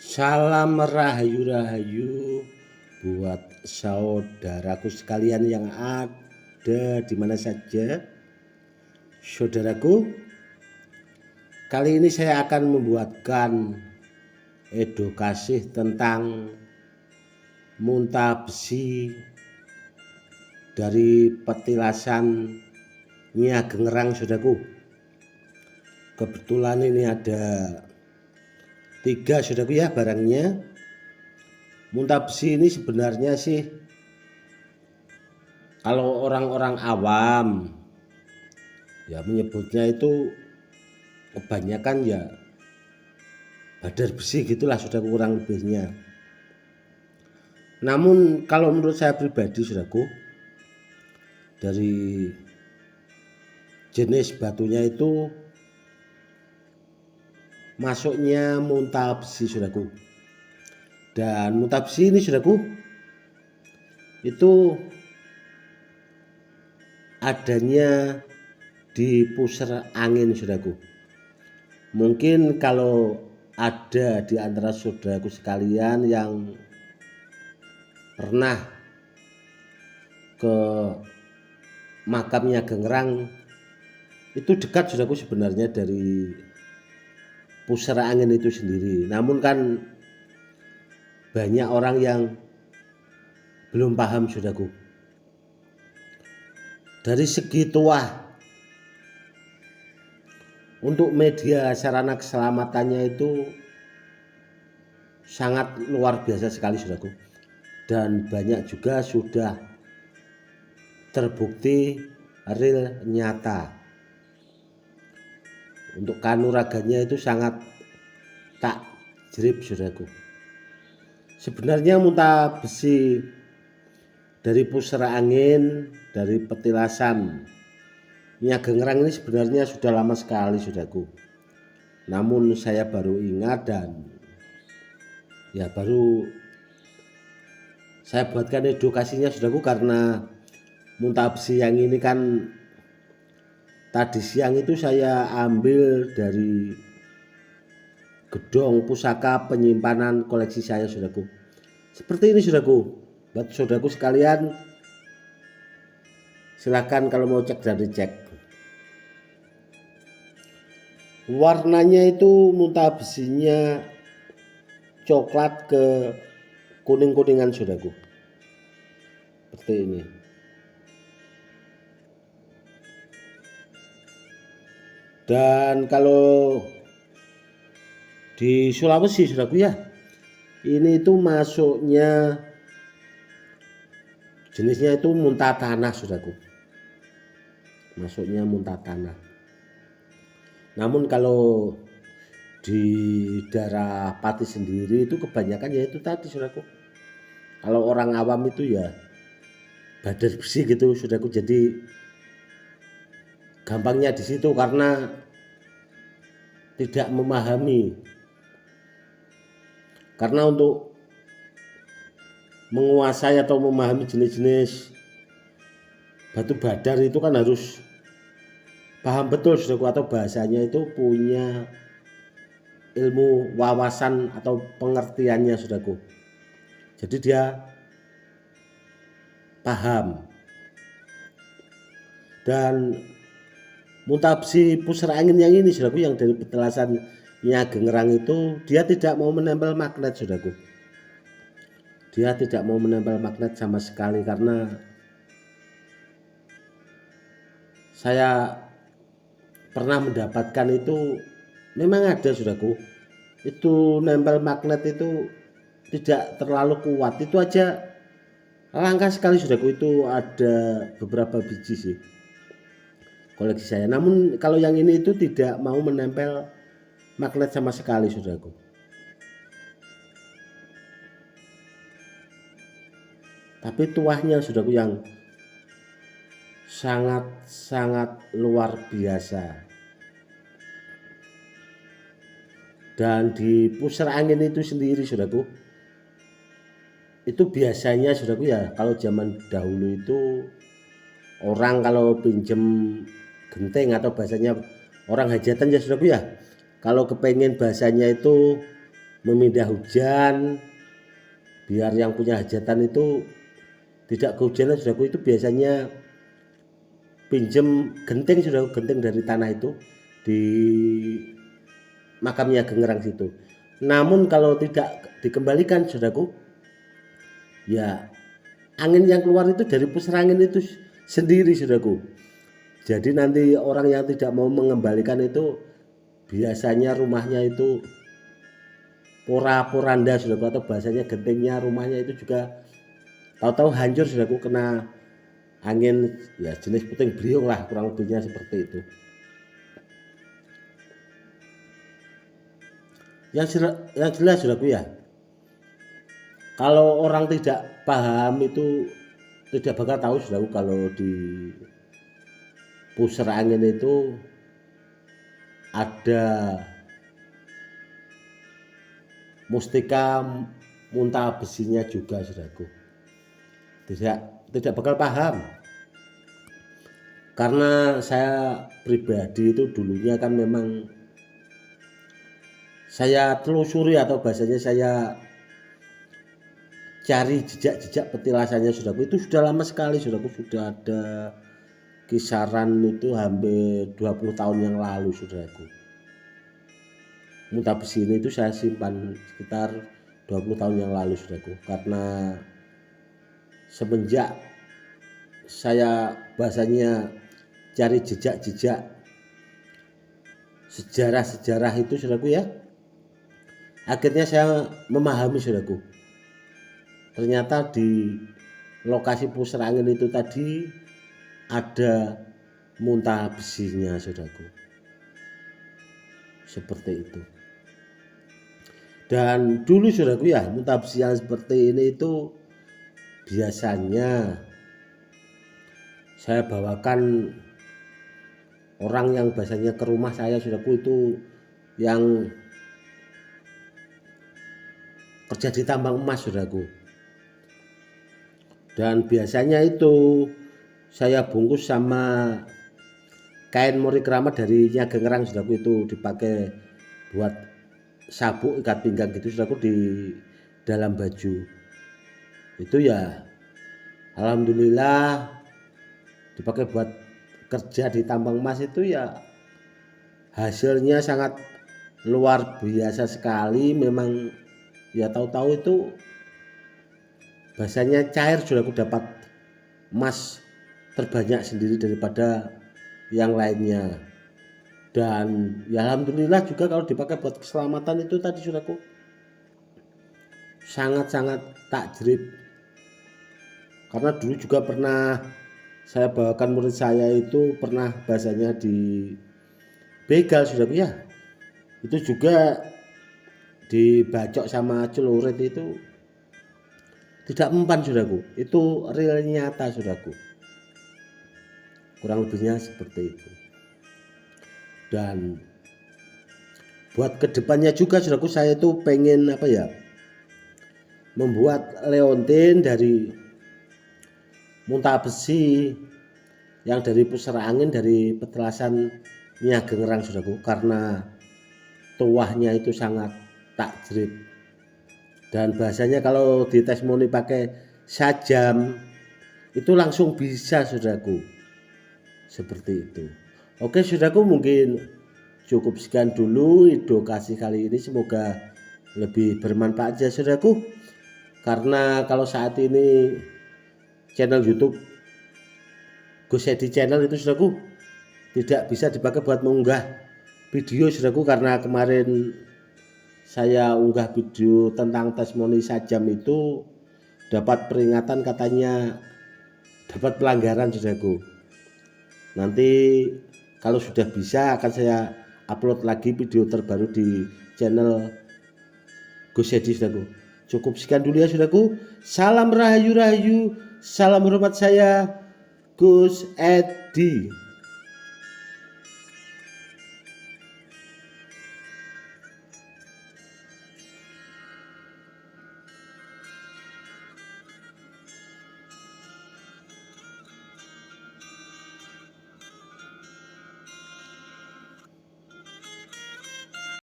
Salam rahayu-rahayu buat saudaraku sekalian yang ada di mana saja. Saudaraku, kali ini saya akan membuatkan edukasi tentang muntah besi dari petilasan Nya Gengerang, saudaraku. Kebetulan ini ada 3, saudaraku ya, barangnya. Muntah besi ini sebenarnya sih kalau orang-orang awam ya menyebutnya itu kebanyakan ya badar besi gitulah, saudaraku, kurang lebihnya. Namun kalau menurut saya pribadi, saudaraku, dari jenis batunya itu masuknya muntah besi, saudaraku. Dan muntah besi ini, saudaraku, itu adanya di pusar angin, saudaraku. Mungkin kalau ada di antara saudaraku sekalian yang pernah ke makamnya Gengerang, itu dekat, saudaraku, sebenarnya dari pusar angin itu sendiri. Namun kan banyak orang yang belum paham, saudaraku. Dari segi tuah, untuk media sarana keselamatannya itu sangat luar biasa sekali, saudaraku. Dan banyak juga sudah terbukti real, nyata. Untuk kanuragannya itu sangat tak jerip, saudaraku. Sebenarnya muntah besi dari pusara angin, dari petilasan Nya Gengerang ini sebenarnya sudah lama sekali, saudaraku. Namun saya baru ingat dan ya baru saya buatkan edukasinya, saudaraku, karena muntah besi yang ini kan tadi siang itu saya ambil dari gedung pusaka penyimpanan koleksi saya, saudaraku. Seperti ini, saudaraku. Buat saudaraku sekalian, silahkan kalau mau cek dan dicek. Warnanya itu muntah besinya coklat ke kuning-kuningan, saudaraku. Seperti ini. Dan kalau di Sulawesi, saudaraku ya, ini itu masuknya jenisnya itu muntah tanah, saudaraku. Masuknya muntah tanah. Namun kalau di daerah Pati sendiri itu kebanyakan ya itu tadi, saudaraku. Kalau orang awam itu ya badar besi gitu, saudaraku. Jadi gampangnya di situ karena tidak memahami. Karena untuk menguasai atau memahami jenis-jenis batu badar itu kan harus paham betul, saudaraku, atau bahasanya itu punya ilmu wawasan atau pengertiannya, saudaraku. Jadi dia paham. Dan muntah besi pusar angin yang ini, saudaraku, yang dari petilasan Nya Gengerang itu dia tidak mau menempel magnet, saudaraku. Dia tidak mau menempel magnet sama sekali karena saya pernah mendapatkan itu memang ada, saudaraku. Itu nempel magnet itu tidak terlalu kuat. Itu aja langka sekali, saudaraku. Itu ada beberapa biji sih koleksi saya. Namun kalau yang ini itu tidak mau menempel magnet sama sekali, saudaraku. Tapi tuahnya, saudaraku, yang sangat-sangat luar biasa. Dan di pusar angin itu sendiri, saudaraku, itu biasanya, saudaraku, ya kalau zaman dahulu itu orang kalau pinjem genteng atau bahasanya orang hajatan ya, saudaraku, ya, kalau kepengen bahasanya itu memindah hujan, biar yang punya hajatan itu tidak kehujanan saudaraku. Itu biasanya pinjem genting saudaraku, genting dari tanah itu di makamnya Gengerang situ. Namun kalau tidak dikembalikan saudaraku, ya angin yang keluar itu dari pusar angin itu sendiri saudaraku. Jadi nanti orang yang tidak mau mengembalikan itu biasanya rumahnya itu pora-poranda saudaraku, atau bahasanya gentingnya rumahnya itu juga tahu-tahu hancur saudaraku, kena angin, ya jenis puting beliung lah kurang lebihnya seperti itu. Yang jelas saudaraku ya, kalau orang tidak paham itu tidak bakal tahu saudaraku kalau di pusar angin itu ada mustika muntah besinya juga saudaraku. Tidak bakal paham, karena saya pribadi itu dulunya kan memang saya telusuri, atau bahasanya saya cari jejak-jejak petilasannya saudaraku. Itu sudah lama sekali saudaraku, sudah ada kisaran itu hampir 20 tahun yang lalu saudaraku. Muntah besi ini itu saya simpan sekitar 20 tahun yang lalu saudaraku, karena semenjak saya bahasanya cari jejak-jejak sejarah-sejarah itu saudaraku ya, akhirnya saya memahami saudaraku, ternyata di lokasi pusar angin itu tadi ada muntah besinya saudaraku, seperti itu. Dan dulu saudaraku ya, muntah besi yang seperti ini itu biasanya saya bawakan orang yang biasanya ke rumah saya saudaraku, itu yang kerja di tambang emas saudaraku. Dan biasanya itu saya bungkus sama kain mori keramat dari Gengerang saudaraku, itu dipakai buat sabuk ikat pinggang gitu saudaraku di dalam baju. Itu ya alhamdulillah dipakai buat kerja di tambang emas, itu ya hasilnya sangat luar biasa sekali. Memang ya tahu-tahu itu bahasanya cair saudaraku, dapat emas terbanyak sendiri daripada yang lainnya. Dan ya alhamdulillah juga kalau dipakai buat keselamatan itu tadi saudaraku, sangat-sangat takjrib. Karena dulu juga pernah saya bawakan murid saya itu pernah bahasanya di begal saudaraku ya, itu juga dibacok sama celurit, itu tidak mempan saudaraku. Itu real nyata saudaraku, kurang lebihnya seperti itu. Dan buat kedepannya juga saudaraku, saya itu pengen apa ya, membuat leontin dari muntah besi yang dari pusar angin, dari petilasan Gengerang saudaraku, karena tuahnya itu sangat takjrib. Dan bahasanya kalau di testimoni pakai sajam itu langsung bisa saudaraku, seperti itu. Oke saudaraku, mungkin cukup sekian dulu edukasi kali ini, semoga lebih bermanfaat ya saudaraku. Karena kalau saat ini channel YouTube Gus Edi Channel itu saudaraku tidak bisa dipakai buat mengunggah video saudaraku, karena kemarin saya unggah video tentang testimoni sajam itu dapat peringatan, katanya dapat pelanggaran saudaraku. Nanti kalau sudah bisa akan saya upload lagi video terbaru di channel Gus Edi saudaraku. Cukup sekian dulu ya saudaraku. Salam rahayu, salam hormat, saya Gus Edi.